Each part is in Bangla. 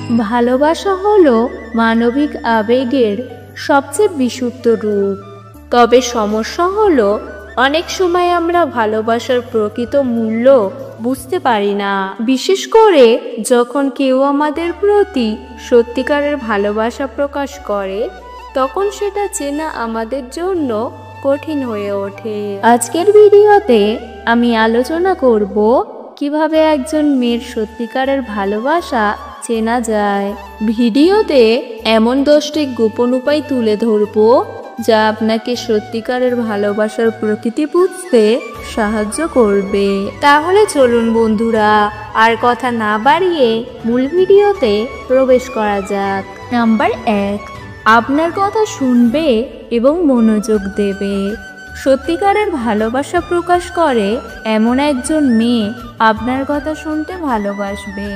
ভালোবাসা হলো মানবিক আবেগের সবচেয়ে বিশুদ্ধ রূপ। তবে সমস্যা হলো অনেক সময় আমরা ভালোবাসার প্রকৃত মূল্য বুঝতে পারি না। বিশেষ করে যখন কেউ আমাদের প্রতি সত্যিকারের ভালোবাসা প্রকাশ করে, তখন সেটা চেনা আমাদের জন্য কঠিন হয়ে ওঠে। আজকের ভিডিওতে আমি আলোচনা করব কিভাবে একজন মেয়ের সত্যিকারের ভালোবাসা চেনা যায়। ভিডিওতে এমন 10টি গোপন উপায় তুলে ধরব যা আপনাকে সত্যিকারের ভালোবাসার প্রকৃতি বুঝতে সাহায্য করবে। তাহলে চলুন বন্ধুরা, আর কথা না বাড়িয়ে মূল ভিডিওতে প্রবেশ করা যাক। নাম্বার 1, আপনার কথা শুনবে এবং মনোযোগ দেবে। সত্যিকারের ভালোবাসা প্রকাশ করে এমন একজন মেয়ে আপনার কথা শুনতে ভালোবাসবে।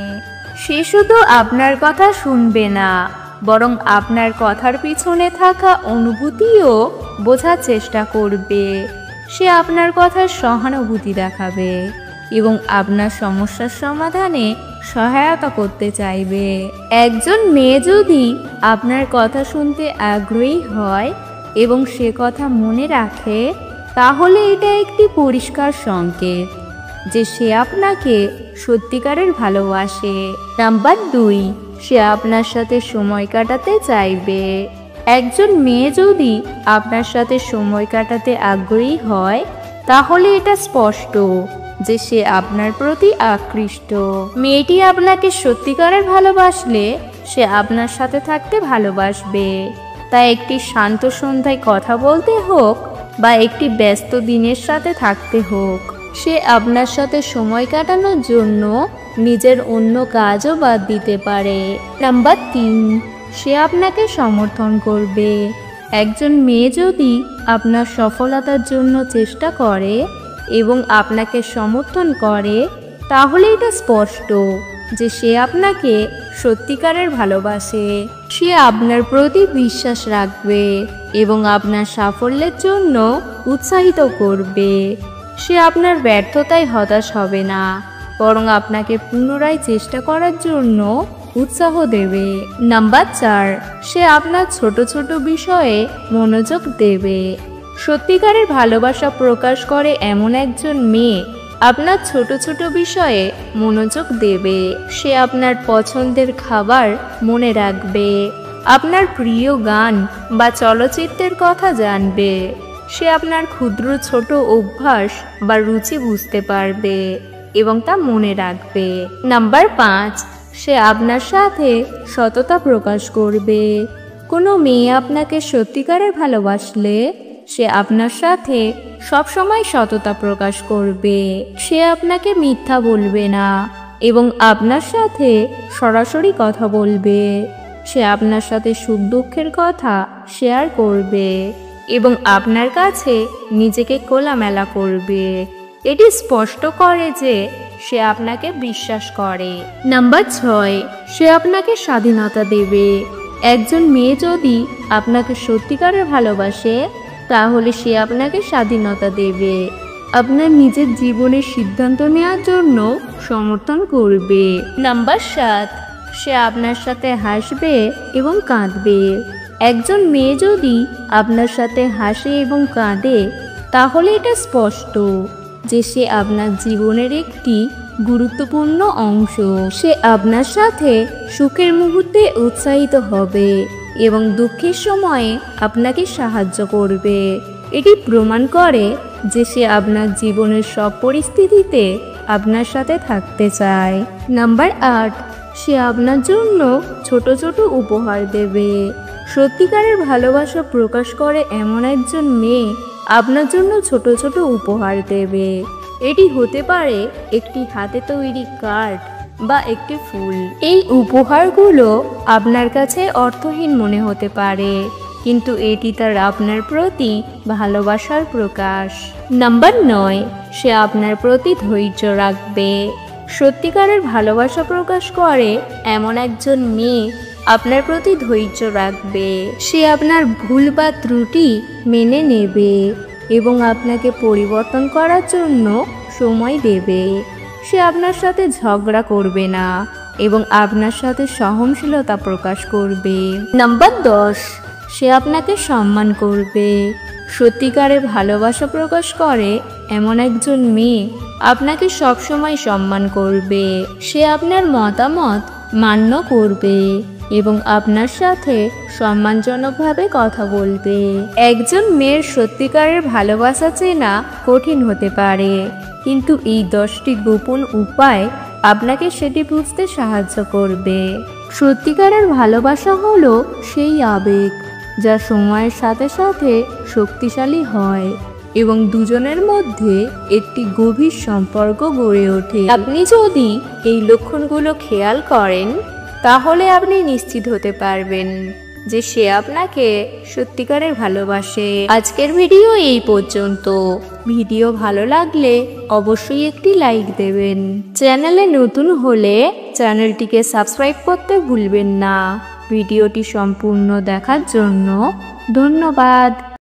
সে শুধু আপনার কথা শুনবে না, বরং আপনার কথার পিছনে থাকা অনুভূতিও বোঝার চেষ্টা করবে। সে আপনার কথার সহানুভূতি দেখাবে এবং আপনার সমস্যার সমাধানে সহায়তা করতে চাইবে। একজন মেয়ে যদি আপনার কথা শুনতে আগ্রহী হয় এবং সে কথা মনে রাখে, তাহলে এটা একটি পরিষ্কার সংকেত যে সে আপনাকে সত্যিকারের ভালোবাসে। নাম্বার 2, সে আপনার সাথে সময় কাটাতে চাইবে। একজন মেয়ে যদি আপনার সাথে সময় কাটাতে আগ্রহী হয়, তাহলে এটা স্পষ্ট যে সে আপনার প্রতি আকৃষ্ট। মেয়েটি আপনাকে সত্যিকারের ভালোবাসলে সে আপনার সাথে থাকতে ভালোবাসবে। তাই একটি শান্ত সন্ধ্যায় কথা বলতে হোক বা একটি ব্যস্ত দিনের সাথে থাকতে হোক, সে আপনার সাথে সময় কাটানোর জন্য নিজের অন্য কাজও বাদ দিতে পারে। নাম্বার 3, সে আপনাকে সমর্থন করবে। একজন মেয়ে যদি আপনার সফলতার জন্য চেষ্টা করে এবং আপনাকে সমর্থন করে, তাহলে এটা স্পষ্ট যে সে আপনাকে সত্যিকারের ভালোবাসে। সে আপনার প্রতি বিশ্বাস রাখবে এবং আপনার সাফল্যের জন্য উৎসাহিত করবে। সে আপনার ব্যর্থতায় হতাশ হবে না, বরং আপনাকে পুনরায় চেষ্টা করার জন্য উৎসাহ দেবে। নাম্বার 4, সে আপনার ছোট ছোট বিষয়ে মনোযোগ দেবে। সত্যিকারের ভালোবাসা প্রকাশ করে এমন একজন মেয়ে আপনার ছোট ছোট বিষয়ে মনোযোগ দেবে। সে আপনার পছন্দের খাবার মনে রাখবে, আপনার প্রিয় গান বা চলচ্চিত্রের কথা জানবে। সে আপনার ক্ষুদ্র ছোট অভ্যাস বা রুচি বুঝতে পারবে এবং তা মনে রাখবে। নাম্বার 5, সে আপনার সাথে সততা প্রকাশ করবে। কোনো মেয়ে আপনাকে সত্যিকারের ভালোবাসলে সে আপনার সাথে সবসময় সততা প্রকাশ করবে। সে আপনাকে মিথ্যা বলবে না এবং আপনার সাথে সরাসরি কথা বলবে। সে আপনার সাথে সুখ দুঃখের কথা শেয়ার করবে এবং আপনার কাছে নিজেকে খোলামেলা করবে। এটি স্পষ্ট করে যে সে আপনাকে বিশ্বাস করে। নাম্বার 6, সে আপনাকে স্বাধীনতা দেবে। একজন মেয়ে যদি আপনাকে সত্যিকারের ভালোবাসে, তাহলে সে আপনাকে স্বাধীনতা দেবে। আপনার নিজের জীবনের সিদ্ধান্ত নেওয়ার জন্য সমর্থন করবে। নাম্বার 7, সে আপনার সাথে হাসবে এবং কাঁদবে। একজন মেয়ে যদি আপনার সাথে হাসে এবং কাঁদে, তাহলে এটা স্পষ্ট যে সে আপনার জীবনের একটি গুরুত্বপূর্ণ অংশ। সে আপনার সাথে সুখের মুহূর্তে উৎসাহিত হবে এবং দুঃখের সময়ে আপনাকে সাহায্য করবে। এটি প্রমাণ করে যে সে আপনার জীবনের সব পরিস্থিতিতে আপনার সাথে থাকতে চায়। নাম্বার 8, সে আপনার জন্য ছোট ছোট উপহার দেবে। সত্যিকারের ভালোবাসা প্রকাশ করে এমন একজন মেয়ে আপনার জন্য ছোট ছোট উপহার দেবে। এটি হতে পারে একটি হাতে তৈরি কার্ড বা একটি ফুল। এই উপহারগুলো আপনার কাছে অর্থহীন মনে হতে পারে, কিন্তু এটি তার আপনার প্রতি ভালোবাসার প্রকাশ। নাম্বার 9, সে আপনার প্রতি ধৈর্য রাখবে। সত্যিকারের ভালোবাসা প্রকাশ করে এমন একজন মেয়ে আপনার প্রতি ধৈর্য রাখবে। সে আপনার ভুল বা ত্রুটি মেনে নেবে এবং আপনাকে পরিবর্তন করার জন্য সময় দেবে। সে আপনার সাথে ঝগড়া করবে না, এবং আপনার সাথে সহনশীলতা প্রকাশ করবে। নাম্বার 10, সে আপনাকে সম্মান করবে। সত্যিকারের ভালোবাসা প্রকাশ করে এমন একজন মেয়ে আপনাকে সবসময় সম্মান করবে। সে আপনার মতামত মান্য করবে এবং আপনার সাথে সম্মানজনকভাবে কথা বলবে। একজন মেয়ের সত্যিকারের ভালোবাসা চেনা কঠিন হতে পারে, কিন্তু এই 10টি গোপন উপায় আপনাকে সেটি বুঝতে সাহায্য করবে। সত্যিকারের ভালোবাসা হলো সেই আবেগ যা সময়ের সাথে সাথে শক্তিশালী হয় এবং দুজনের মধ্যে একটি গভীর সম্পর্ক গড়ে ওঠে। আপনি যদি এই লক্ষণগুলো খেয়াল করেন তাহলে আপনি নিশ্চিত হতে পারবেন যে সে আপনাকে সত্যিকারের ভালোবাসে। আজকের ভিডিও এই পর্যন্ত। ভিডিও ভালো লাগলে অবশ্যই একটি লাইক দেবেন। চ্যানেলে নতুন হলে চ্যানেলটিকে সাবস্ক্রাইব করতে ভুলবেন না। ভিডিওটি সম্পূর্ণ দেখার জন্য ধন্যবাদ।